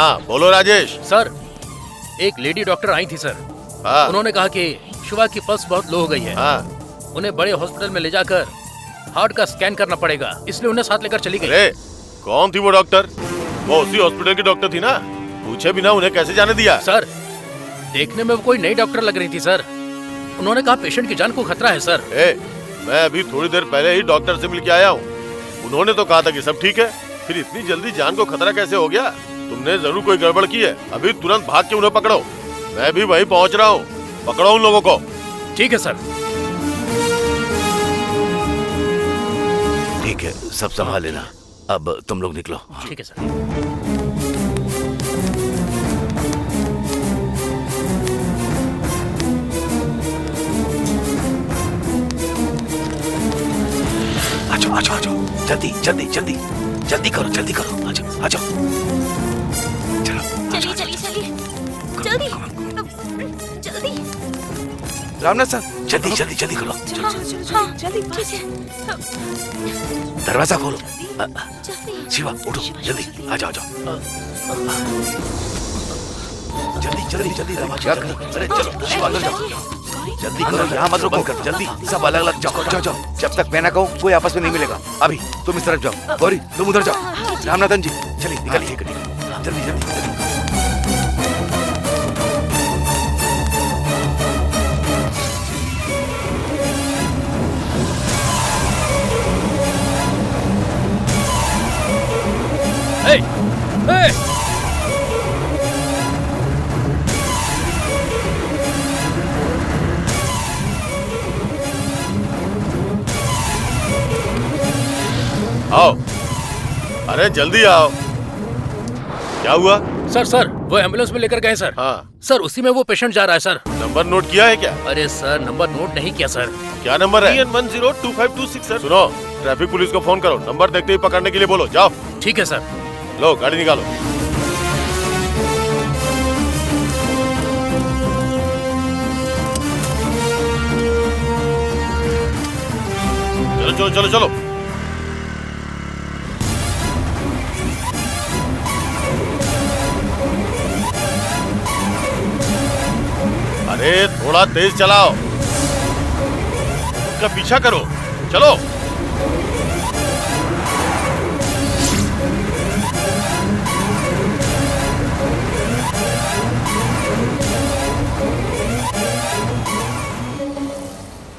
हाँ बोलो राजेश। सर, एक लेडी डॉक्टर आई थी सर। हाँ उन्होंने कहा कि शिवा की पल्स बहुत लो हो गई है। हाँ। उन्हें बड़े हॉस्पिटल में ले जाकर हार्ट का स्कैन करना पड़ेगा, इसलिए उन्हें साथ लेकर चली गई। अरे कौन थी वो डॉक्टर? वो उसी हॉस्पिटल की डॉक्टर थी ना, पूछे बिना उन्हें कैसे जाने दिया? सर, देखने में वो कोई नई डॉक्टर लग रही थी सर। उन्होंने कहा पेशेंट की जान को खतरा है सर। मैं अभी थोड़ी देर पहले ही डॉक्टर से मिल के आया हूँ। उन्होंने तो कहा था कि सब ठीक है, फिर इतनी जल्दी जान को खतरा कैसे हो गया? तुमने जरूर कोई गड़बड़ की है। अभी तुरंत भाग के उन्हें पकड़ो। मैं भी वहीं पहुँच रहा हूँ, पकड़ो उन लोगों को। ठीक है सर। ठीक है, सब संभाल लेना। अब तुम लोग निकलो। ठीक है सर। आ जाओ, जल्दी जल्दी जल्दी जल्दी करो, जल्दी करो, आ जाओ आ जाओ। चलो चलिए जल्दी जल्दी। रामनाथ सर, जल्दी जल्दी जल्दी करो। हाँ जल्दी दरवाजा खोलो। शिवा उठो, जल्दी आ जाओ जल्दी जल्दी जल्दी। अरे चलो शिवा अंदर जाओ, जल्दी करो, यहाँ मत रुको, जल्दी सब अलग अलग जाओ। जब तक मैं ना कहूँ कोई आपस में नहीं मिलेगा। अभी तुम इस तरफ जाओ, गौरी तुम उधर जाओ। रामनाथन जी चलिए, निकलिए जल्दी जल्दी। आओ, अरे जल्दी आओ। क्या हुआ? सर वो एम्बुलेंस में लेकर गए सर। हाँ सर, उसी में वो पेशेंट जा रहा है सर। नंबर नोट किया है क्या? अरे सर, नंबर नोट नहीं किया सर। क्या नंबर है? 102526 सर। सुनो, ट्रैफिक पुलिस को फोन करो, नंबर देखते ही पकड़ने के लिए बोलो। जाओ। ठीक है सर। लो गाड़ी निकालो। चलो चलो चलो चलो। अरे थोड़ा तेज चलाओ, उसका पीछा करो, चलो।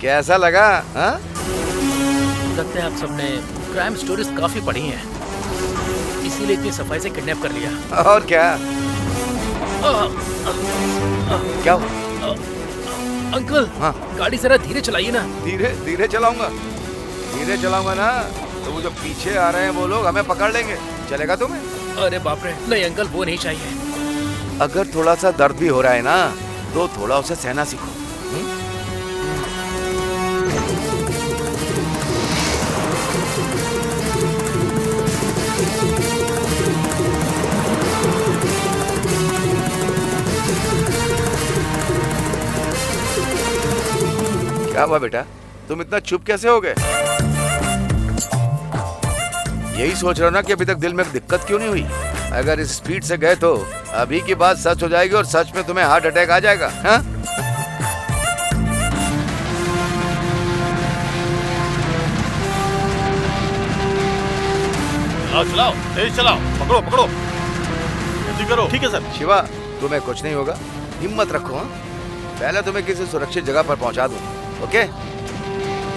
कैसा लगा? हाँ? लगता है आप सबने क्राइम स्टोरीज काफी पढ़ी हैं, इसीलिए इतनी सफाई से किडनैप कर लिया। और क्या? क्या हुआ? अंकल, हाँ? गाड़ी जरा धीरे चलाइए ना। धीरे धीरे चलाऊंगा ना, तो वो जो पीछे आ रहे हैं वो लोग हमें पकड़ लेंगे। चलेगा तुम्हें? अरे बाप रे, नहीं अंकल, वो नहीं चाहिए। अगर थोड़ा सा दर्द भी हो रहा है ना, तो थोड़ा उसे सहना सीखो। क्या हुआ बेटा, तुम इतना चुप कैसे हो गए? यही सोच रहा हूं ना कि अभी तक दिल में दिक्कत क्यों नहीं हुई। अगर इस स्पीड से गए तो अभी की बात सच हो जाएगी और सच में तुम्हें हार्ट अटैक आ जाएगा। हाँ? चलाओ, तेज चलाओ, पकड़ो पकड़ो, जल्दी करो। ठीक है सर। शिवा, तुम्हें कुछ नहीं होगा, हिम्मत रखो। हाँ? पहले तुम्हें किसी सुरक्षित जगह पर पहुंचा दूं, ओके?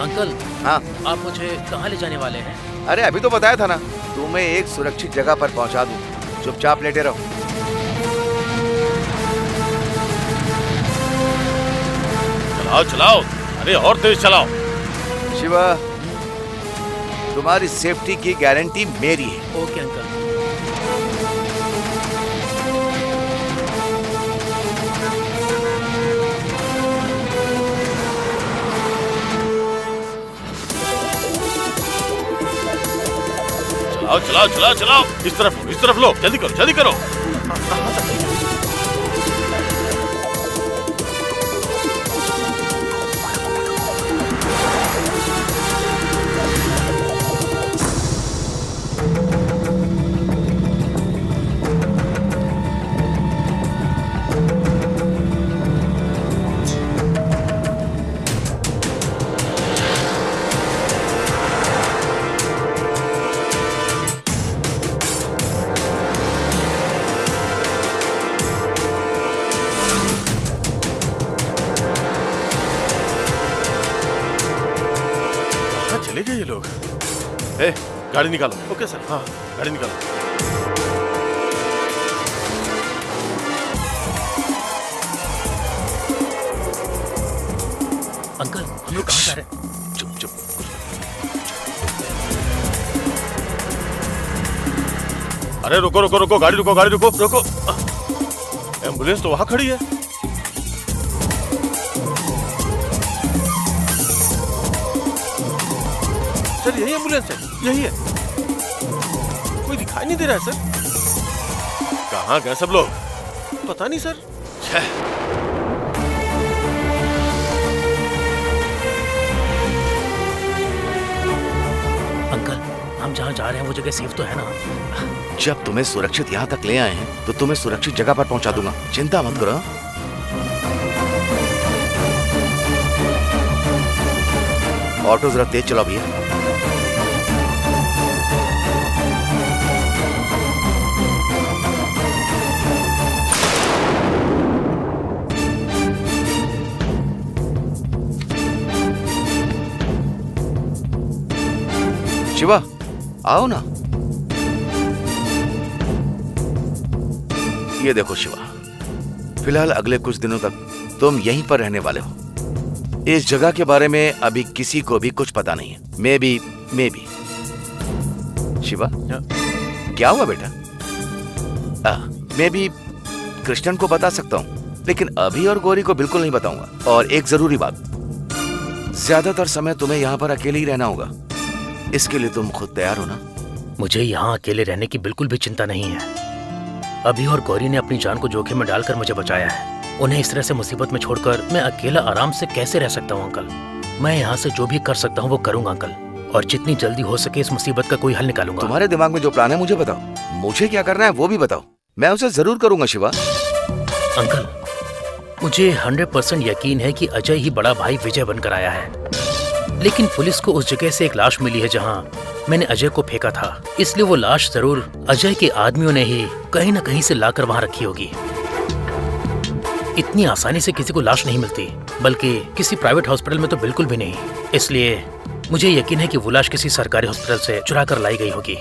अंकल, हाँ? आप मुझे कहाँ ले जाने वाले हैं? अरे अभी तो बताया था ना, तुम्हें एक सुरक्षित जगह पर पहुंचा दूं। चुपचाप लेटे रहो। चलाओ चलाओ, अरे और तेज चलाओ। शिवा, तुम्हारी सेफ्टी की गारंटी मेरी है। Okay uncle. चलाओ चलाओ चलाओ चलाओ, इस तरफ लो, जल्दी करो जल्दी करो। गए ये लोग? ए, गाड़ी निकालो। Okay sir. हाँ, गाड़ी निकालो। अंकल, हम लोग कहाँ जा रहे हैं? चुप चुप। अरे रुको रुको रुको, गाड़ी रुको, गाड़ी रुको रुको। एम्बुलेंस तो वहां खड़ी है। सर यही एम्बुलेंस है, यही है। कोई दिखाई नहीं दे रहा है सर। कहाँ गए सब लोग? पता नहीं सर। अंकल, हम जहाँ जा रहे हैं वो जगह सेफ तो है ना? जब तुम्हें सुरक्षित यहाँ तक ले आए हैं तो तुम्हें सुरक्षित जगह पर पहुंचा दूंगा, चिंता मत करो। ऑटो जरा तेज चलाओ भैया। शिवा, आओ ना। ये देखो शिवा, फिलहाल अगले कुछ दिनों तक तुम यहीं पर रहने वाले हो। इस जगह के बारे में अभी किसी को भी कुछ पता नहीं है। मे बी शिवा, क्या हुआ बेटा? मे बी कृष्णन को बता सकता हूँ, लेकिन अभी और गौरी को बिल्कुल नहीं बताऊंगा। और एक जरूरी बात, ज्यादातर समय तुम्हें यहाँ पर अकेले ही रहना होगा। इसके लिए तुम खुद तैयार हो ना? मुझे यहाँ अकेले रहने की बिल्कुल भी चिंता नहीं है। अभी और गौरी ने अपनी जान को जोखिम में डालकर मुझे बचाया है। उन्हें इस तरह से मुसीबत में छोड़कर मैं अकेला आराम से कैसे रह सकता हूँ अंकल? मैं यहाँ से जो भी कर सकता हूँ वो करूँगा अंकल, और जितनी जल्दी हो सके इस मुसीबत का कोई हल निकालूंगा। तुम्हारे दिमाग में जो प्लान है मुझे बताओ। मुझे क्या करना है वो भी बताओ, मैं उसे जरूर करूंगा शिवा। अंकल, मुझे 100% यकीन है कि अजय ही बड़ा भाई विजय बनकर आया है, लेकिन पुलिस को उस जगह से एक लाश मिली है जहां मैंने अजय को फेंका था। इसलिए वो लाश जरूर अजय के आदमियों ने ही कहीं न कहीं से लाकर वहां रखी होगी। इतनी आसानी से किसी को लाश नहीं मिलती, बल्कि किसी प्राइवेट हॉस्पिटल में तो बिल्कुल भी नहीं। इसलिए मुझे यकीन है कि वो लाश किसी सरकारी हॉस्पिटल से चुरा कर लाई गई होगी।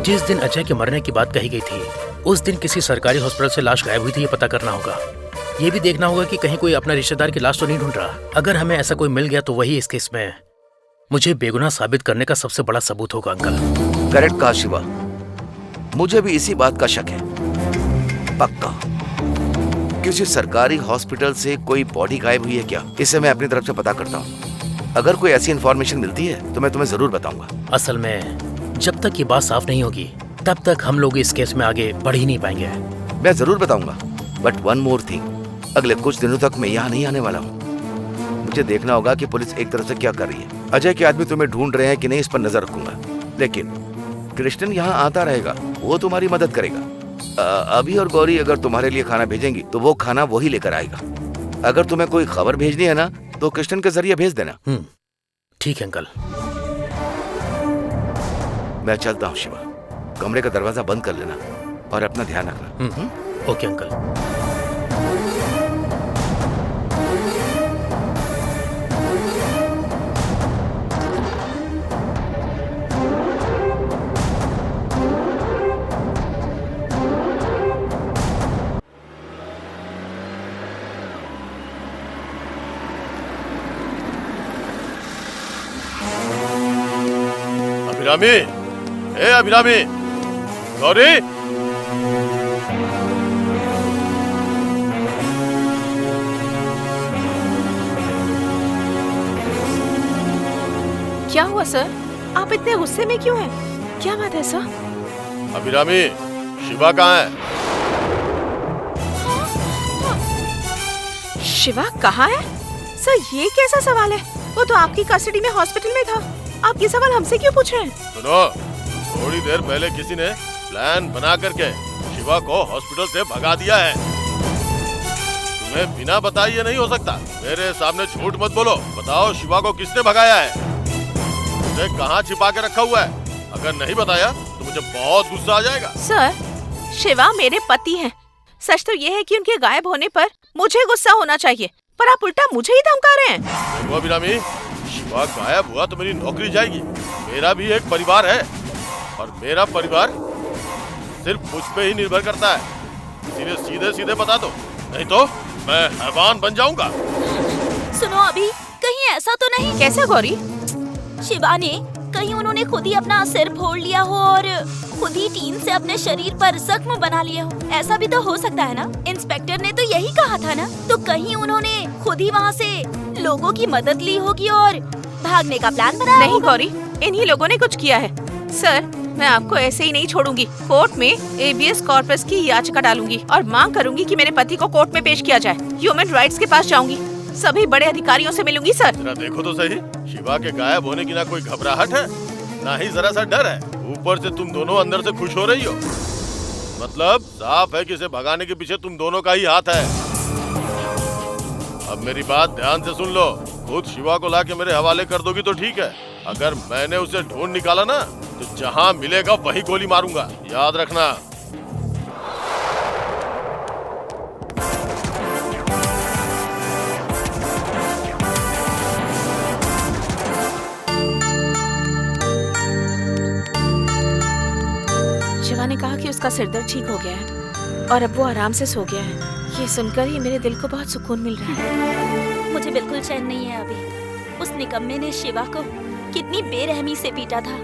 जिस दिन अजय के मरने की बात कही गई थी उस दिन किसी सरकारी हॉस्पिटल से लाश गायब हुई थी, ये पता करना होगा। ये भी देखना होगा कि कहीं कोई अपना रिश्तेदार की लाश तो नहीं ढूंढ रहा। अगर हमें ऐसा कोई मिल गया तो वही इस केस में मुझे बेगुनाह साबित करने का सबसे बड़ा सबूत होगा अंकल। करेक्ट कहा शिवा, मुझे भी इसी बात का शक है। पक्का किसी सरकारी हॉस्पिटल से कोई बॉडी गायब हुई है क्या? इसे मैं अपनी तरफ से पता करता हूँ। अगर कोई ऐसी इन्फॉर्मेशन मिलती है तो मैं तुम्हें जरूर बताऊंगा। असल में जब तक ये बात साफ नहीं होगी तब तक हम लोग इस केस में आगे बढ़ ही नहीं पाएंगे। मैं जरूर बताऊंगा, बट वन मोर थिंग, अगले कुछ दिनों तक मैं यहाँ नहीं आने वाला हूँ। मुझे देखना होगा कि पुलिस एक तरफ से क्या कर रही है। अजय के आदमी तुम्हें ढूंढ रहे हैं कि नहीं, इस पर नजर रखूंगा। लेकिन कृष्णन यहाँ आता रहेगा, वो तुम्हारी मदद करेगा। अभी और गौरी अगर तुम्हारे लिए खाना भेजेंगी तो वो खाना वो ही लेकर आएगा। अगर तुम्हें कोई खबर भेजनी है ना तो कृष्णन के जरिए भेज देना। ठीक है अंकल। मैं चलता हूँ शिवा, कमरे का दरवाजा बंद कर लेना और अपना ध्यान रखना। Okay uncle. अभिरामी, ए अभिरामी, गौरी, क्या हुआ सर? आप इतने गुस्से में क्यों हैं? क्या बात है सर? अभिरामी, शिवा कहाँ है? शिवा कहाँ है? सर ये कैसा सवाल है? वो तो आपकी कस्टडी में हॉस्पिटल में था। आप ये सवाल हमसे क्यों पूछ रहे हैं? सुनो, थोड़ी देर पहले किसी ने प्लान बना करके शिवा को हॉस्पिटल से भगा दिया है। तुम्हें बिना बताए ये नहीं हो सकता। मेरे सामने झूठ मत बोलो। बताओ शिवा को किसने भगाया है? उसे कहाँ छिपा के रखा हुआ है? अगर नहीं बताया तो मुझे बहुत गुस्सा आ जाएगा। सर, शिवा मेरे पति हैं। सच तो ये है कि उनके गायब होने पर मुझे गुस्सा होना चाहिए, पर आप उल्टा मुझे ही धमका रहे हैं। वो अभिरामी, शिवा गायब हुआ तो मेरी नौकरी जाएगी। मेरा भी एक परिवार है और मेरा परिवार सिर्फ मुझ पे ही निर्भर करता है। इसीलिए सीधे सीधे बता दो, नहीं तो मैं हैवान बन जाऊंगा। सुनो अभी, कहीं ऐसा तो नहीं कैसा गौरी? शिवा ने कहीं उन्होंने खुद ही अपना सिर फोड़ लिया हो और खुद ही टीन से अपने शरीर पर जख्म बना लिया हो? ऐसा भी तो हो सकता है ना? इंस्पेक्टर ने तो यही कहा था ना? तो कहीं उन्होंने खुद ही वहाँ से लोगों की मदद ली होगी और भागने का प्लान बनाया नहीं होगा। गौरी, इन्हीं लोगों ने कुछ किया है। सर, मैं आपको ऐसे ही नहीं छोड़ूंगी। कोर्ट में एबियस कॉर्पस की याचिका डालूंगी और मांग करूंगी कि मेरे पति को कोर्ट में पेश किया जाए। ह्यूमन राइट्स के पास जाऊंगी, सभी बड़े अधिकारियों से मिलूंगी। सर, जरा देखो तो सही, शिवा के गायब होने की ना कोई घबराहट है, ना ही जरा सा डर है। ऊपर से तुम दोनों अंदर से खुश हो रही हो। मतलब साफ है कि इसे भगाने के पीछे तुम दोनों का ही हाथ है। अब मेरी बात ध्यान से सुन लो। खुद शिवा को लाके मेरे हवाले कर दोगी तो ठीक है, अगर मैंने उसे ढूंढ निकाला ना तो जहां मिलेगा वही गोली मारूंगा, याद रखना। शिवा ने कहा कि उसका सिरदर्द ठीक हो गया है और अब वो आराम से सो गया है। ये सुनकर ही मेरे दिल को बहुत सुकून मिल रहा है। मुझे बिल्कुल चैन नहीं है अभी। उस निकम्मे ने शिवा को कितनी बेरहमी से पीटा था।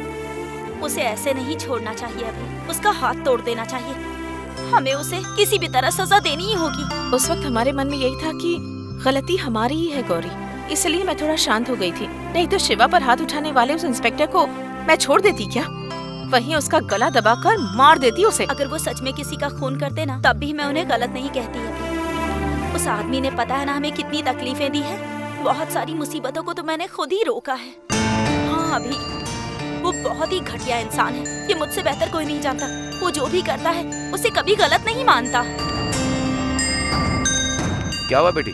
उसे ऐसे नहीं छोड़ना चाहिए अभी, उसका हाथ तोड़ देना चाहिए। हमें उसे किसी भी तरह सजा देनी ही होगी। उस वक्त हमारे मन में यही था कि गलती हमारी ही है गौरी, इसलिए मैं थोड़ा शांत हो गई थी। नहीं तो शिवा पर हाथ उठाने वाले उस इंस्पेक्टर को मैं छोड़ देती क्या? वहीं उसका गला दबाकर मार देती उसे। अगर वो सच में किसी का खून करते ना, तब भी मैं उन्हें गलत नहीं कहती अभी। उस आदमी ने पता है ना हमें कितनी तकलीफें दी है। बहुत सारी मुसीबतों को तो मैंने खुद ही रोका है। हाँ अभी, वो बहुत ही घटिया इंसान है, ये मुझसे बेहतर कोई नहीं जानता। वो जो भी करता है उसे कभी गलत नहीं मानता। क्या हुआ बेटी?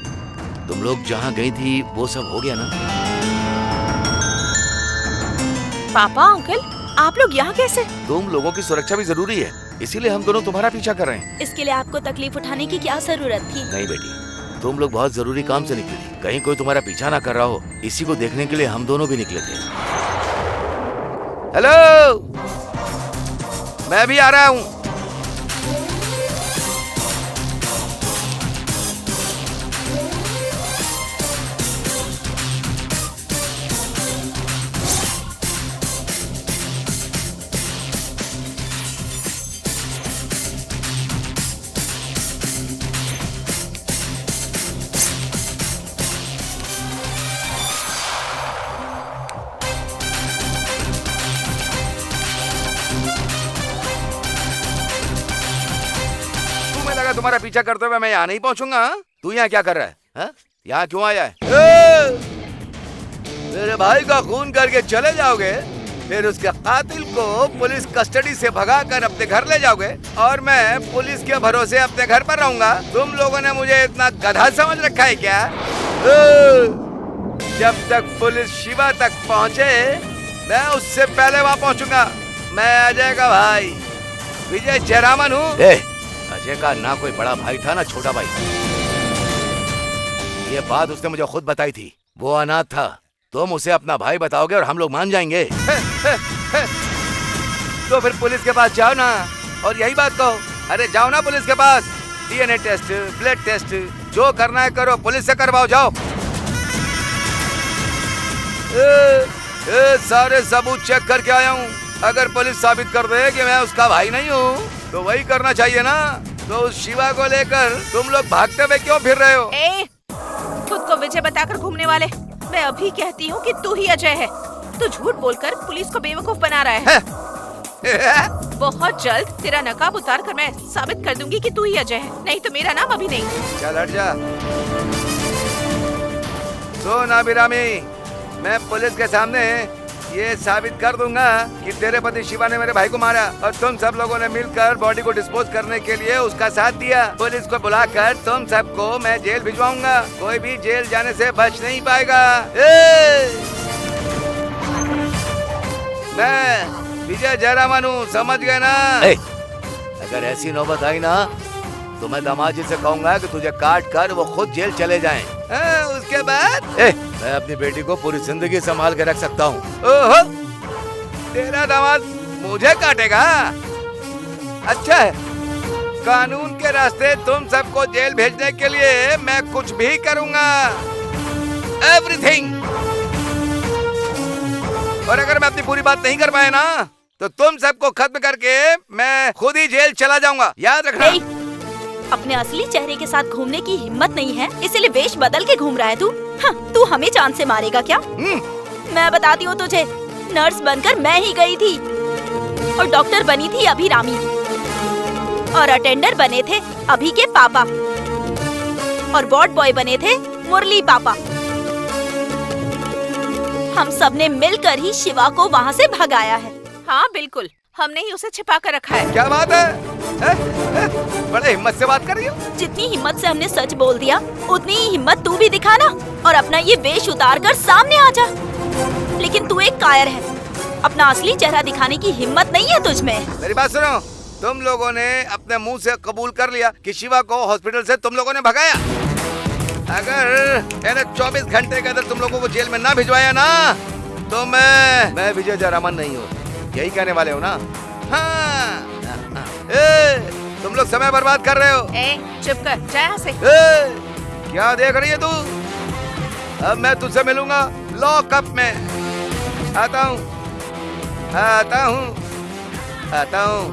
तुम लोग जहाँ गई थी वो सब हो गया ना? पापा, अंकल, आप लोग यहाँ कैसे? तुम लोगों की सुरक्षा भी जरूरी है, इसीलिए हम दोनों तुम्हारा पीछा कर रहे हैं। इसके लिए आपको तकलीफ उठाने की क्या जरूरत थी? नहीं बेटी, तुम लोग बहुत जरूरी काम से निकली थी। कहीं कोई तुम्हारा पीछा ना कर रहा हो, इसी को देखने के लिए हम दोनों भी निकले थे। हेलो, मैं भी आ रहा हूँ। तुम्हारा पीछा करते हुए मैं यहाँ नहीं पहुँचूंगा। तू यहाँ क्या कर रहा है? हाँ? यहाँ क्यों आया है? मेरे भाई का खून करके चले जाओगे, फिर उसके कातिल को पुलिस कस्टडी से भगाकर अपने घर ले जाओगे और मैं पुलिस के भरोसे अपने घर पर रहूंगा। तुम लोगों ने मुझे इतना गधा समझ रखा है क्या? जब तक पुलिस शिवा तक पहुँचे, मैं उससे पहले वहाँ पहुँचूंगा। मैं अजय का भाई विजय जयरामन हूँ। अजय का ना कोई बड़ा भाई था ना छोटा भाई। ये बात उसने मुझे खुद बताई थी। वो अनाथ था। तुम उसे अपना भाई बताओगे और हम लोग मान जाएंगे। तो फिर पुलिस के पास जाओ ना और यही बात कहो। अरे जाओ ना पुलिस के पास, डीएनए टेस्ट, ब्लड टेस्ट, जो करना है करो, पुलिस से करवाओ, जाओ। सारे सबूत चेक करके आया हूँ। अगर पुलिस साबित कर दे कि मैं उसका भाई नहीं हूँ तो वही करना चाहिए ना। तो उस शिवा को लेकर तुम लोग भागते हुए क्यों फिर रहे हो? खुद को विजय बताकर घूमने वाले, मैं अभी कहती हूँ कि तू ही अजय है। तू झूठ बोलकर पुलिस को बेवकूफ बना रहा है। बहुत जल्द तेरा नकाब उतार कर मैं साबित कर दूंगी कि तू ही अजय है, नहीं तो मेरा नाम अभी नहीं। चल हट जा। सुन अभिरामी, मैं पुलिस के सामने ये साबित कर दूंगा कि तेरे पति शिवा ने मेरे भाई को मारा और तुम सब लोगों ने मिलकर बॉडी को डिस्पोज करने के लिए उसका साथ दिया। पुलिस को बुलाकर तुम सबको मैं जेल भिजवाऊंगा। कोई भी जेल जाने से बच नहीं पाएगा। मैं विजय जयरामन हूँ, समझ गए ना? अगर ऐसी नौबत आई ना तो मैं दामाद जी से कहूंगा कि तुझे काट कर वो खुद जेल चले जाएं। उसके बाद मैं अपनी बेटी को पूरी जिंदगी संभाल के रख सकता हूँ। ओहो, तेरा दामाद मुझे काटेगा? अच्छा है, कानून के रास्ते तुम सबको जेल भेजने के लिए मैं कुछ भी करूंगा, एवरीथिंग। और अगर मैं अपनी पूरी बात नहीं कर पाया ना, तो तुम सबको खत्म करके मैं खुद ही जेल चला जाऊंगा, याद रखना। अपने असली चेहरे के साथ घूमने की हिम्मत नहीं है, इसीलिए वेश बदल के घूम रहा है तू। हाँ, तू हमें जान से मारेगा क्या? मैं बताती हूँ तुझे, नर्स बनकर मैं ही गई थी, और डॉक्टर बनी थी अभिरामी, और अटेंडर बने थे अभी के पापा, और वार्ड बॉय बने थे मुरली पापा। हम सबने मिलकर ही शिवा को वहाँ से भगाया है। हाँ बिल्कुल, हमने ही उसे छिपा कर रखा है। क्या बात है? बड़े हिम्मत से बात कर रही हो। जितनी हिम्मत से हमने सच बोल दिया, उतनी ही हिम्मत तू भी दिखाना और अपना ये वेश उतार कर सामने आ जा। लेकिन तू एक कायर है, अपना असली चेहरा दिखाने की हिम्मत नहीं है तुझ में। मेरी बात सुनो, तुम लोगों ने अपने मुंह से कबूल कर लिया कि शिवा को हॉस्पिटल से तुम लोगों ने भगाया। अगर 24 घंटे के अंदर तुम लोगों को जेल में ना भिजवाया ना, तो मैं विजय जयरामन नहीं हूँ, यही कहने वाले हो ना? हाँ। तुम लोग समय बर्बाद कर रहे हो। चुप कर, जा यहाँ से। क्या देख रही है तू? अब मैं तुझसे मिलूंगा लॉकअप में। आता हूँ, आता हूँ, आता हूँ।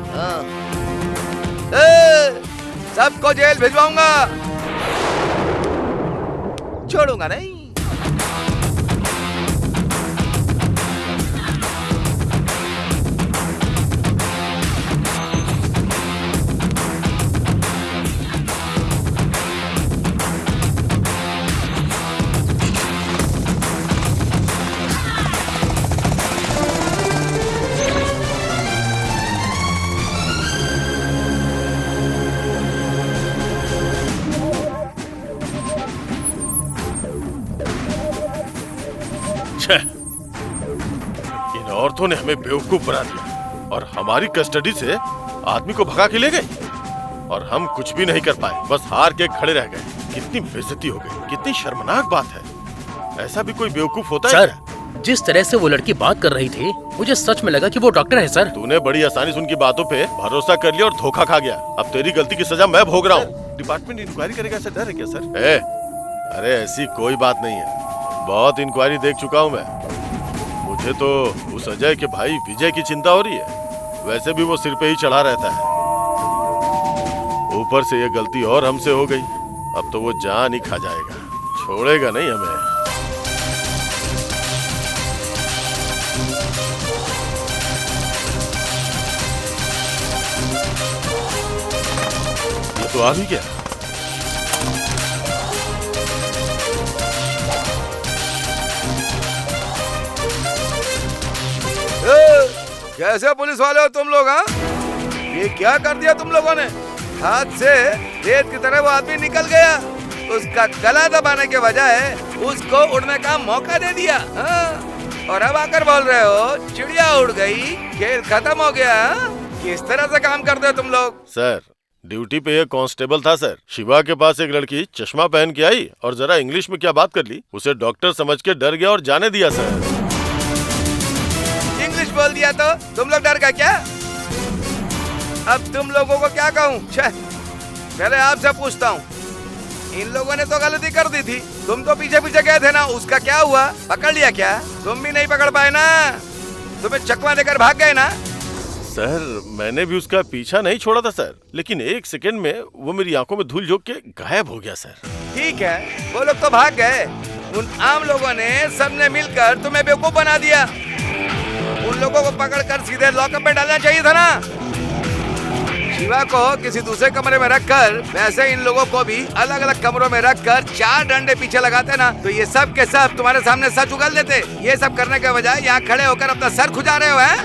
सबको जेल भिजवाऊंगा, छोड़ूंगा नहीं। इन औरतों ने हमें बेवकूफ बना दिया और हमारी कस्टडी से आदमी को भगा के ले गई, और हम कुछ भी नहीं कर पाए, बस हार के खड़े रह गए। कितनी बेइज्जती हो गई, कितनी शर्मनाक बात है। ऐसा भी कोई बेवकूफ होता है? सर, जिस तरह से वो लड़की बात कर रही थी, मुझे सच में लगा कि वो डॉक्टर है। सर, तूने बड़ी आसानी से उनकी बातों पे भरोसा कर लिया और धोखा खा गया। अब तेरी गलती की सजा मैं भोग रहा हूँ। डिपार्टमेंट इंक्वायरी करेगा, ऐसा डर है क्या सर? अरे ऐसी कोई बात नहीं है, बहुत इंक्वायरी देख चुका हूँ मैं। मुझे तो उस अजय के भाई विजय की चिंता हो रही है। वैसे भी वो सिर पे ही चढ़ा रहता है, ऊपर से ये गलती और हमसे हो गई। अब तो वो जान ही खा जाएगा, छोड़ेगा नहीं हमें। ये तो आ भी गया। कैसे पुलिस वाले हो तुम लोग? हाँ, ये क्या कर दिया तुम लोगों ने? हाथ से रेत की तरह वो आदमी निकल गया, उसका गला दबाने के बजाय उसको उड़ने का मौका दे दिया। हाँ? और अब आकर बोल रहे हो चिड़िया उड़ गई, खेल खत्म हो गया। किस तरह से काम करते हो तुम लोग? सर, ड्यूटी पे एक कांस्टेबल था सर, शिवा के पास एक लड़की चश्मा पहन के आई और जरा इंग्लिश में क्या बात कर ली, उसे डॉक्टर समझ के डर गया और जाने दिया सर। इंग्लिश बोल दिया तो तुम लोग डर गए क्या? अब तुम लोगों को क्या कहूँ? पहले आपसे पूछता हूँ, इन लोगों ने तो गलती कर दी थी, तुम तो पीछे पीछे गए थे ना, उसका क्या हुआ? पकड़ लिया क्या? तुम भी नहीं पकड़ पाए ना, तुम्हें चकमा देकर भाग गए ना? सर, मैंने भी उसका पीछा नहीं छोड़ा था सर, लेकिन एक सेकंड में वो मेरी आंखों में धूल झोंक के गायब हो गया सर। ठीक है, वो लोग तो भाग गए, उन आम लोगों ने सबने मिलकर तुम्हें बेवकूफ बना दिया। उन लोगों को पकड़कर सीधे लॉकअप में डालना चाहिए था ना। शिवा को किसी दूसरे कमरे में रखकर, वैसे इन लोगों को भी अलग अलग कमरों में रखकर 4 डंडे पीछे लगाते ना, तो ये सब के सब तुम्हारे सामने सच उगल देते। ये सब करने के बजाय यहाँ खड़े होकर अपना सर खुजा रहे हो हैं?